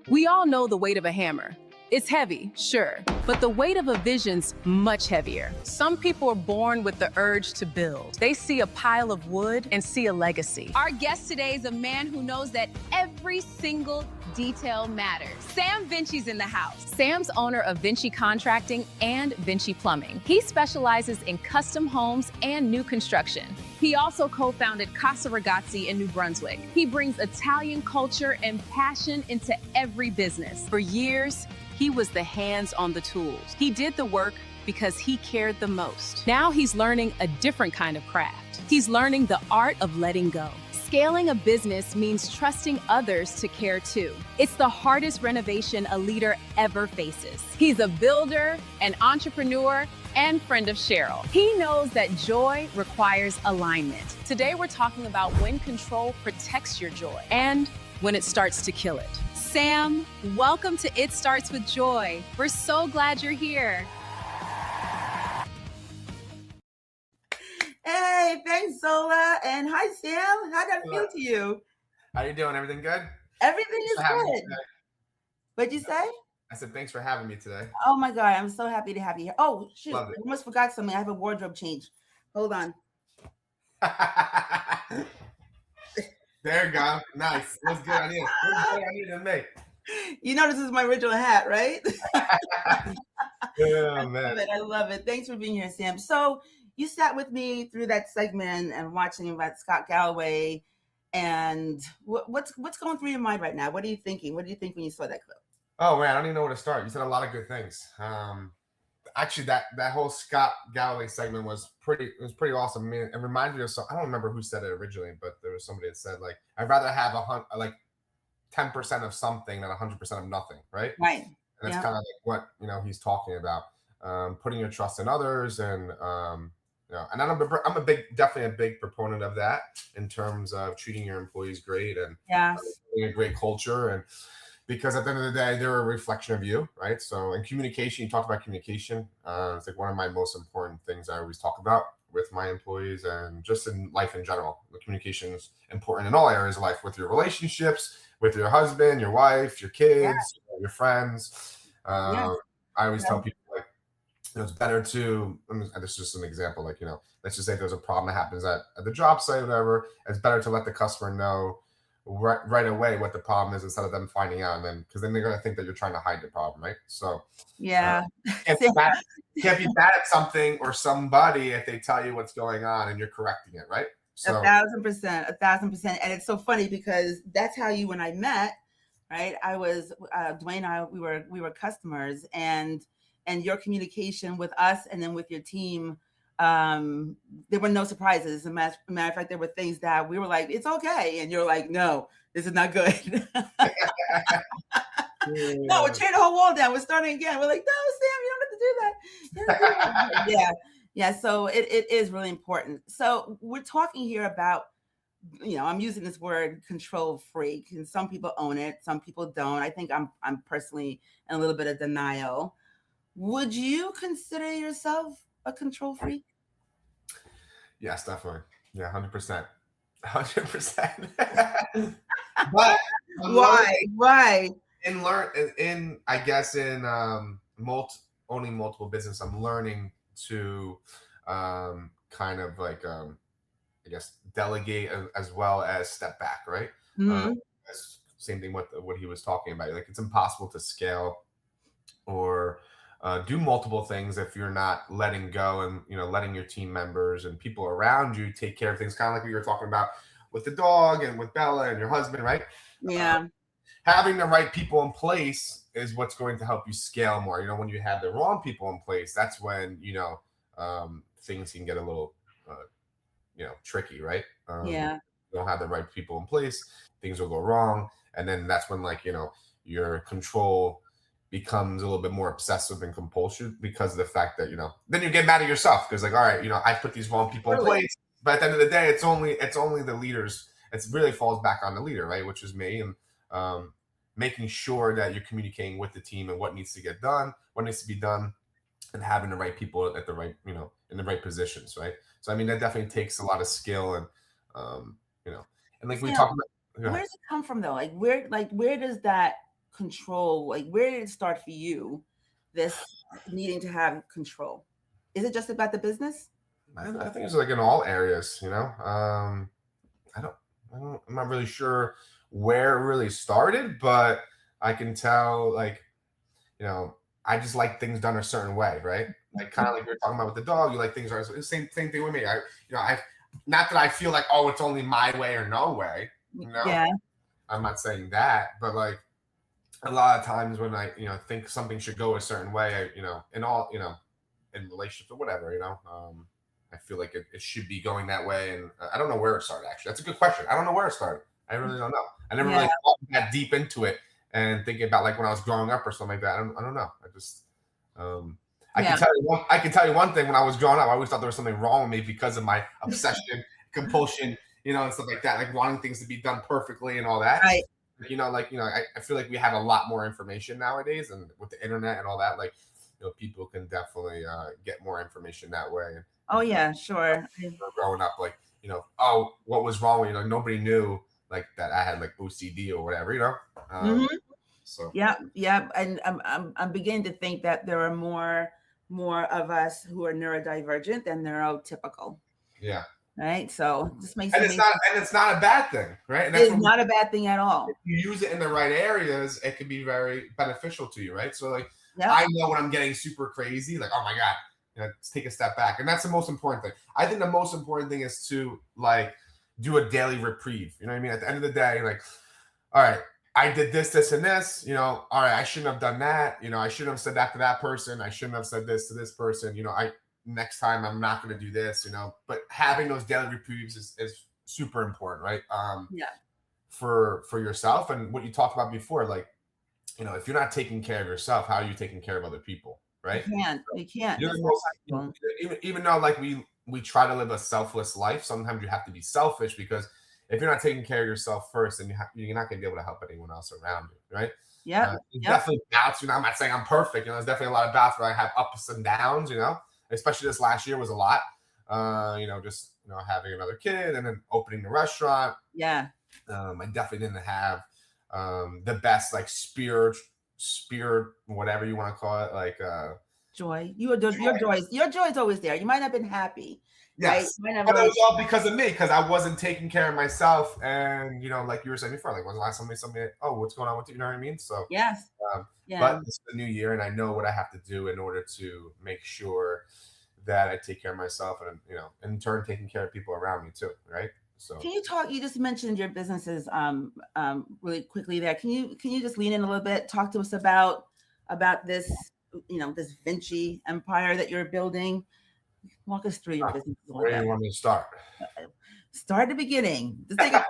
We all know the weight of a hammer. It's heavy, sure, but the weight of a vision's much heavier. Some people are born with the urge to build. They see a pile of wood and see a legacy. Our guest today is a man who knows that every single detail matters. Sam Vinci's in the house. Sam's owner of Vinci Contracting and Vinci Plumbing. He specializes in custom homes and new construction. He also co-founded Casa Ragazzi in New Brunswick. He brings Italian culture and passion into every business. For years, he was the hands on the tools. He did the work because he cared the most. Now he's learning a different kind of craft. He's learning the art of letting go. Scaling a business means trusting others to care too. It's the hardest renovation a leader ever faces. He's a builder, an entrepreneur, and friend of Sheryl. He knows that joy requires alignment. Today we're talking about when control protects your joy and when it starts to kill it. Sam, welcome to It Starts With Joy. We're so glad you're here. Hey, thanks, Zola. And hi, Sam. How'd that feel to you? How you doing? Everything good? Everything is good. What'd you say? I said, thanks for having me today. Oh, my God. I'm so happy to have you here. Oh, shoot. I almost forgot something. I have a wardrobe change. Hold on. There you go. Nice. Looks good on you. Looks good on you than me. You know, this is my original hat, right? Yeah, man. I love it. Thanks for being here, Sam. So you sat with me through that segment and watching about Scott Galloway. And what's going through your mind right now? What are you thinking? What do you think when you saw that clip? Oh, man, I don't even know where to start. You said a lot of good things. Actually, that whole Scott Galloway segment was pretty awesome. I mean, it reminded me of I don't remember who said it originally, but there was somebody that said, like, I'd rather have 10% of something than 100% of nothing, right? Right. And that's kind of like what he's talking about, putting your trust in others, and and I'm definitely a big proponent of that in terms of treating your employees great and a great culture, and because at the end of the day, they're a reflection of you, right? So in communication, you talked about communication. It's like one of my most important things I always talk about with my employees and just in life in general. The communication is important in all areas of life, with your relationships, with your husband, your wife, your kids, your friends. I always tell people, like, it's better to, this is just an example, like, let's just say there's a problem that happens at the job site or whatever. It's better to let the customer know right away what the problem is instead of them finding out, and then because then they're going to think that you're trying to hide the problem, right? So can't be bad at something or somebody if they tell you what's going on and you're correcting it, right? So 1,000%, 1,000%. And it's so funny because that's how you and I met, right? I was Dwayne and I, we were customers, and your communication with us and then with your team, there were no surprises. As a matter of fact, there were things that we were like, it's okay. And you're like, no, this is not good. No, we're tearing the whole wall down. We're starting again. We're like, no, Sam, you don't have to do that. Yeah. So it is really important. So we're talking here about, I'm using this word control freak, and some people own it. Some people don't. I think I'm personally in a little bit of denial. Would you consider yourself a control freak? Yes, definitely. Yeah, 100%. 100%. But Why? I guess in owning multiple business, I'm learning to kind of like I guess delegate as well as step back, right? Mm-hmm. Same thing with what he was talking about. Like, it's impossible to scale or do multiple things if you're not letting go and letting your team members and people around you take care of things, kind of like we were talking about with the dog and with Bella and your husband, right? Yeah. Having the right people in place is what's going to help you scale more. When you have the wrong people in place, that's when things can get a little tricky, right? You don't have the right people in place, things will go wrong, and then that's when your control becomes a little bit more obsessive and compulsive because of the fact that then you get mad at yourself because, like, all right, I put these wrong people in place, but at the end of the day, it's only the leaders. It really falls back on the leader, right, which is me, and making sure that you're communicating with the team and what needs to get done, what needs to be done, and having the right people at the right in the right positions, right? So I mean, that definitely takes a lot of skill, and and like we talked about. Where does it come from though? Where does that control, like where did it start for you, this needing to have control? Is it just about the business? I think it's like in all areas, I'm not really sure where it really started, but I can tell, like, I just like things done a certain way, right? Like kind of like we were talking about with the dog, you like things are same thing with me. I not that I feel like, oh, it's only my way or no way. Yeah. I'm not saying that, but like a lot of times when I think something should go a certain way, in all in relationships or whatever, I feel like it should be going that way. And I don't know where it started, actually. That's a good question. I don't know where it started. I really don't know. I never really thought that deep into it and thinking about like when I was growing up or something like that. I don't know. I just, I can tell you one thing. When I was growing up, I always thought there was something wrong with me because of my obsession, compulsion, and stuff like that, like wanting things to be done perfectly and all that. Right. I feel like we have a lot more information nowadays, and with the internet and all that, like, people can definitely get more information that way. Oh yeah, sure. Growing up, like, oh, what was wrong with nobody knew like that I had like OCD or whatever, So yeah, and I'm beginning to think that there are more of us who are neurodivergent than neurotypical. Yeah. Right. So this makes and it's not a bad thing, right? And it's not a bad thing at all. If you use it in the right areas, it can be very beneficial to you, right? So like, Yep. I know when I'm getting super crazy, like, oh my God, let's take a step back. And that's the most important thing. I think the most important thing is to like do a daily reprieve. You know what I mean? At the end of the day, like, all right, I did this, and this, all right, I shouldn't have done that. I shouldn't have said that to that person. I shouldn't have said this to this person. Next time I'm not going to do this, but having those daily reprieves is super important, right? For yourself, and what you talked about before, like, if you're not taking care of yourself, how are you taking care of other people, right? You can't. You're the most, even though like we try to live a selfless life, sometimes you have to be selfish, because if you're not taking care of yourself first, then you're not going to be able to help anyone else around you, right? Yeah. Definitely bouts. I'm not saying I'm perfect. There's definitely a lot of bouts where I have ups and downs. Especially this last year was a lot. Just having another kid and then opening the restaurant. Yeah. I definitely didn't have the best like spirit, whatever you want to call it, like joy. Your joy is always there. You might not have been happy. Yes, right? But it was all because of me, because I wasn't taking care of myself. And like you were saying before, like, when's the last time somebody, oh, what's going on with you? You know what I mean? So yes. But it's the new year, and I know what I have to do in order to make sure that I take care of myself, and in turn taking care of people around me too, right? So can you talk? You just mentioned your businesses really quickly there. Can you just lean in a little bit? Talk to us about this this Vinci empire that you're building. Walk us through your business. Where do you want me to start? Start at the beginning. Just take a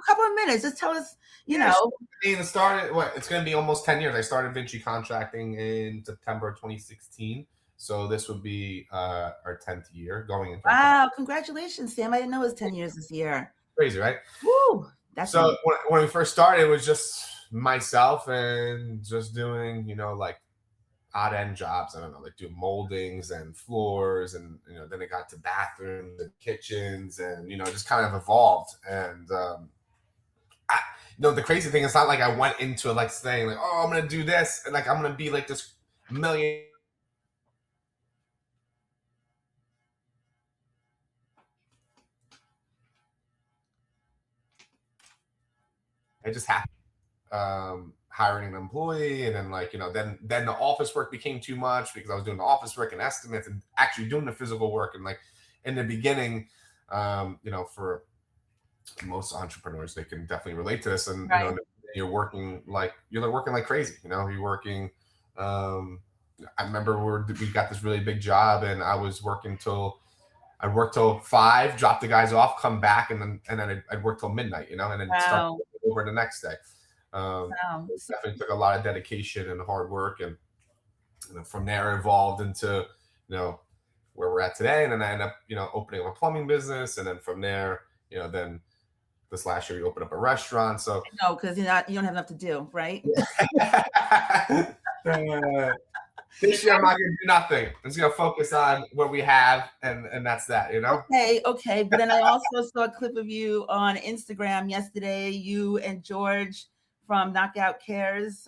couple of minutes. Just tell us, It started. It's going to be almost 10 years. I started Vinci Contracting in September 2016. So this would be our 10th year going into. Wow! Congratulations, Sam. I didn't know it was 10 years this year. Crazy, right? Woo! That's so when we first started, it was just myself and just doing, like odd end jobs. I don't know, like doing moldings and floors, and then it got to bathrooms and kitchens, and just kind of evolved. And the crazy thing, it's not like I went into it like saying like, oh, I'm gonna do this, and like I'm gonna be like this million. I just happened hiring an employee, and then like then the office work became too much, because I was doing the office work and estimates and actually doing the physical work. And like in the beginning, for most entrepreneurs, they can definitely relate to this. And right. You're working like crazy. You're working. I remember we got this really big job, and I was working I'd work till 5, drop the guys off, come back, and then I'd work till midnight, and then start over the next day. It definitely took a lot of dedication and hard work, and from there evolved into where we're at today. And then I ended up opening a plumbing business, and then from there then this last year we opened up a restaurant. So no, because you don't have enough to do, right? This year I'm not gonna do nothing. I'm just gonna focus on what we have, and that's that, Okay. But then I also saw a clip of you on Instagram yesterday. You and George from Knockout Cares,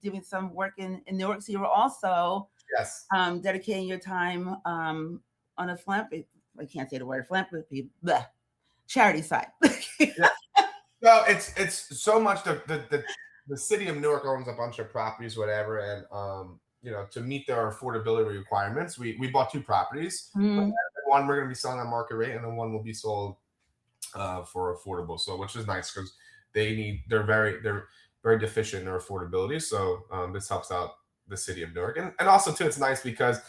doing some work in Newark. So you were also Yes. dedicating your time on a philanthropy. I can't say the word philanthropy. Bleh, charity side. Yeah. No, it's so much the city of Newark owns a bunch of properties, whatever, and to meet their affordability requirements, we bought 2 properties. Mm. One we're going to be selling at market rate, and then one will be sold for affordable. So, which is nice because they're very deficient in their affordability. So this helps out the city of Newark, and also too, it's nice because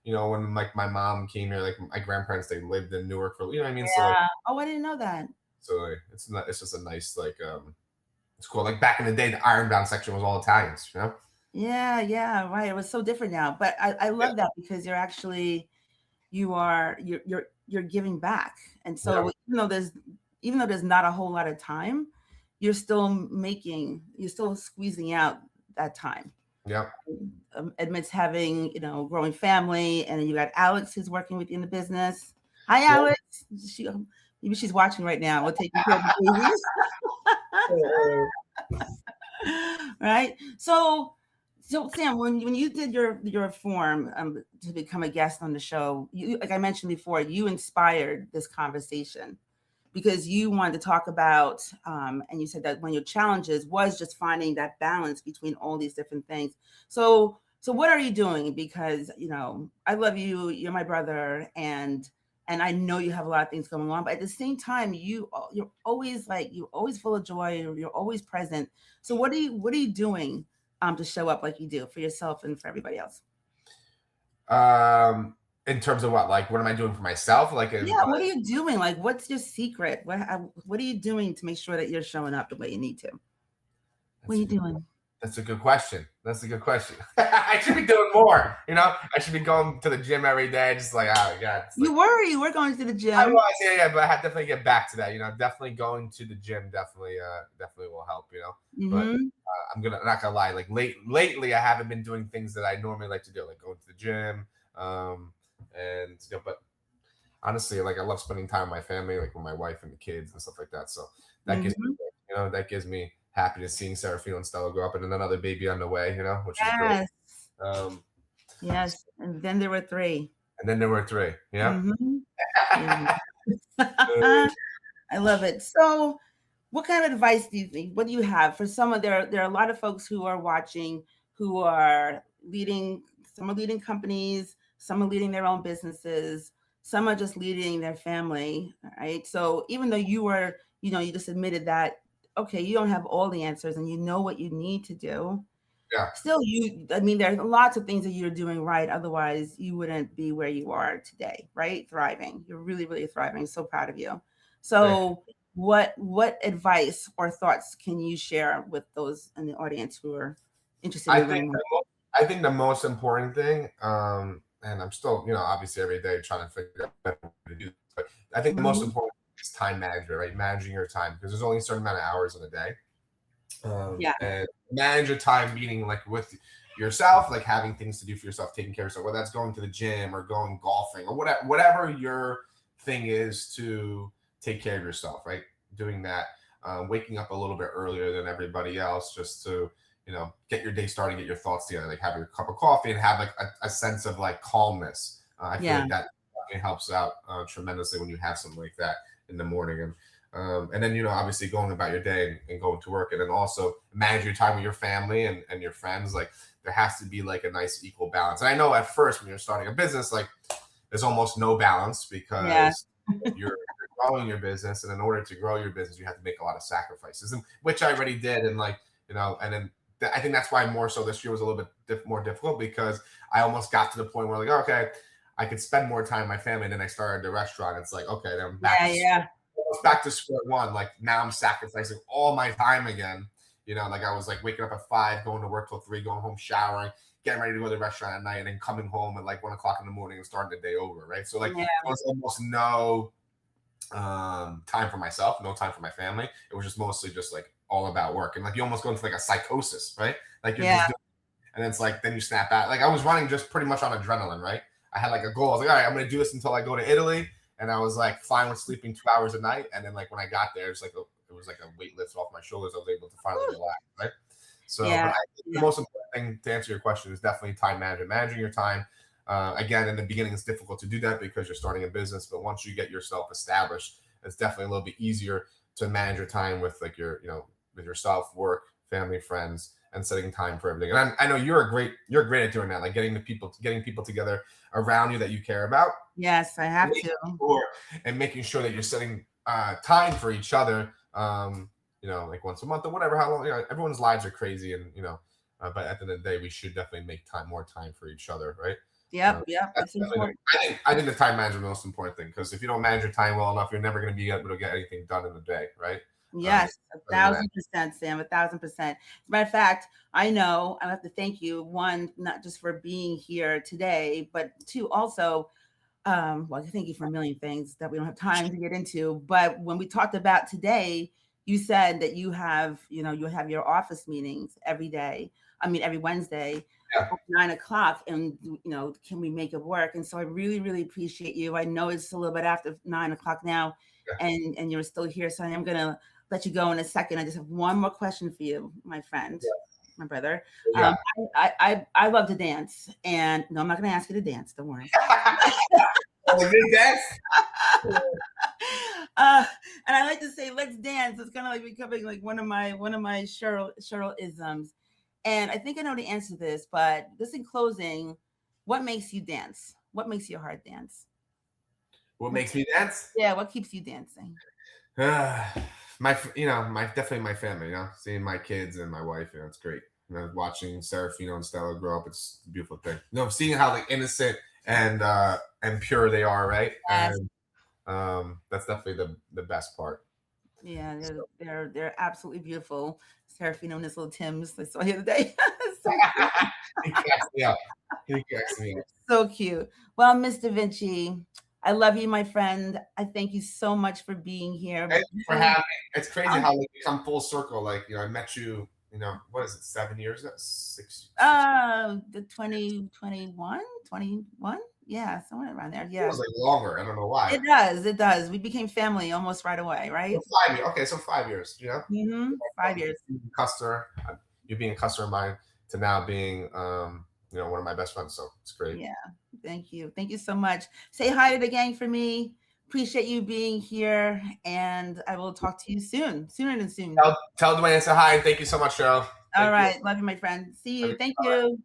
when like my mom came here, like my grandparents, they lived in Newark for what I mean. Yeah. So Oh, I didn't know that. So like, it's just a nice it's cool. Like back in the day, the Ironbound section was all Italians, Yeah, right. It was so different now, but I love that because you're actually you're giving back, and so even though there's not a whole lot of time, you're still squeezing out that time. Yeah. Amidst having growing family, and then you got Alex who's working with you in the business. Hi, Alex. Maybe she's watching right now. We're taking care of the babies. Right. So Sam, when you did your form to become a guest on the show, you, like I mentioned before, you inspired this conversation because you wanted to talk about, and you said that one of your challenges was just finding that balance between all these different things. So what are you doing? Because I love you. You're my brother, and I know you have a lot of things going on, but at the same time, you're always full of joy. You're always present. So what are you doing to show up like you do for yourself and for everybody else? In terms of what am I doing for myself? What are you doing? Like, what's your secret? What are you doing to make sure that you're showing up the way you need to? What are you doing? That's a good question. I should be doing more. I should be going to the gym every day. Just like, oh God. You were going to the gym. I was, yeah, but I have to definitely get back to that. Definitely going to the gym definitely will help. But I'm not gonna lie. Like lately, I haven't been doing things that I normally like to do, like going to the gym. But honestly, like I love spending time with my family, like with my wife and the kids and stuff like that. So that gives me happiness seeing Serafino and Stella grow up, and then another baby on the way, which is great. Yes, and then there were 3. Yeah. I love it. So what kind of advice do you think? What do you have for there are a lot of folks who are watching who are leading, some are leading companies, some are leading their own businesses, some are just leading their family, right? So even though you just admitted that, okay, you don't have all the answers and you know what you need to do. Yeah. Still, there's lots of things that you're doing right. Otherwise, you wouldn't be where you are today, right? Thriving. You're really, really thriving. So proud of you. So what advice or thoughts can you share with those in the audience who are interested in learning more? I think the most important thing, and I'm still, obviously every day trying to figure out what to do, but I think the most important thing is time management, right? Managing your time, because there's only a certain amount of hours in a day. And manage your time, meaning like with yourself, like having things to do for yourself, taking care of yourself, whether that's going to the gym or going golfing or whatever your thing is to take care of yourself, right? Doing that, waking up a little bit earlier than everybody else, just to get your day started, get your thoughts together, like have your cup of coffee and have like a sense of like calmness. I feel like that helps out tremendously when you have something like that in the morning. And then, obviously going about your day and going to work, and then also manage your time with your family and your friends. Like there has to be like a nice equal balance. And I know at first when you're starting a business, like there's almost no balance because you're growing your business. And in order to grow your business, you have to make a lot of sacrifices, which I already did. And and then I think that's why more so this year was a little bit more difficult, because I almost got to the point where like, okay, I could spend more time with my family. And then I started the restaurant. It's like, okay, then I'm back to square one. Like now I'm sacrificing all my time again. Like I was like waking up at 5, going to work till 3, going home, showering, getting ready to go to the restaurant at night, and then coming home at like 1 o'clock in the morning and starting the day over. Right. So like there was almost no time for myself, no time for my family. It was just mostly just like all about work. And like you almost go into like a psychosis, right? Like you're just doing, and it's like then you snap out. Like I was running just pretty much on adrenaline, right? I had like a goal. I was like, all right, I'm gonna do this until I go to Italy. And I was like fine with sleeping 2 hours a night. And then like when I got there, it's like it was like a weight lift off my shoulders. I was able to finally relax, right? So, Yeah. but I think the most important thing to answer your question is definitely time management, managing your time. Again, in the beginning, it's difficult to do that because you're starting a business, but once you get yourself established, it's definitely a little bit easier to manage your time with like your, with yourself, work, family, friends, and setting time for everything. And I know you're great at doing that, like getting people together around you that you care about. Yes, I have to. And making sure that you're setting time for each other, like once a month or whatever, how long, everyone's lives are crazy, and, but at the end of the day, we should definitely make more time for each other, right? Yep. It's important. I think the time management is the most important thing, because if you don't manage your time well enough, you're never going to be able to get anything done in a day, right? Yes, 1,000%, Sam, 1,000%. As a matter of fact, I know I have to thank you, one, not just for being here today, but two, also, well, thank you for a million things that we don't have time to get into. But when we talked about today, you said that you have your office meetings every day. I mean, every Wednesday at 9 o'clock, and can we make it work? And so I really, really appreciate you. I know it's a little bit after 9 o'clock now, and you're still here. So I am gonna let you go in a second. I just have one more question for you, my friend, my brother. I love to dance, and no, I'm not gonna ask you to dance. Don't worry. And I like to say, let's dance. It's kind of like becoming like one of my Sheryl isms. And I think I know the answer to this, but just in closing, what makes you dance? What makes your heart dance? What makes me dance? Yeah, what keeps you dancing? Definitely my family, seeing my kids and my wife, it's great. Watching Serafino and Stella grow up, it's a beautiful thing. Seeing how like innocent and pure they are, right? Yes. And that's definitely the best part. Yeah, they're absolutely beautiful. Serafino and his little Tims I saw here today. So He cracks me up. So cute. Well, Mr. Vinci, I love you, my friend. I thank you so much for being here. Thank you for having me. It's crazy how we come full circle. Like, I met you, what is it, 7 years ago? 6? The 2021, 21. Yeah, somewhere around there. Yeah. It was like longer. I don't know why. It does. We became family almost right away, right? So 5 years. Okay, so 5 years, 5 years. You being a customer of mine to now being, one of my best friends. So it's great. Yeah. Thank you. Thank you so much. Say hi to the gang for me. Appreciate you being here. And I will talk to you soon. Sooner than soon. Tell Dwayne I say hi. Thank you so much, Sheryl. All right. Love you, my friend. See you. Thank you.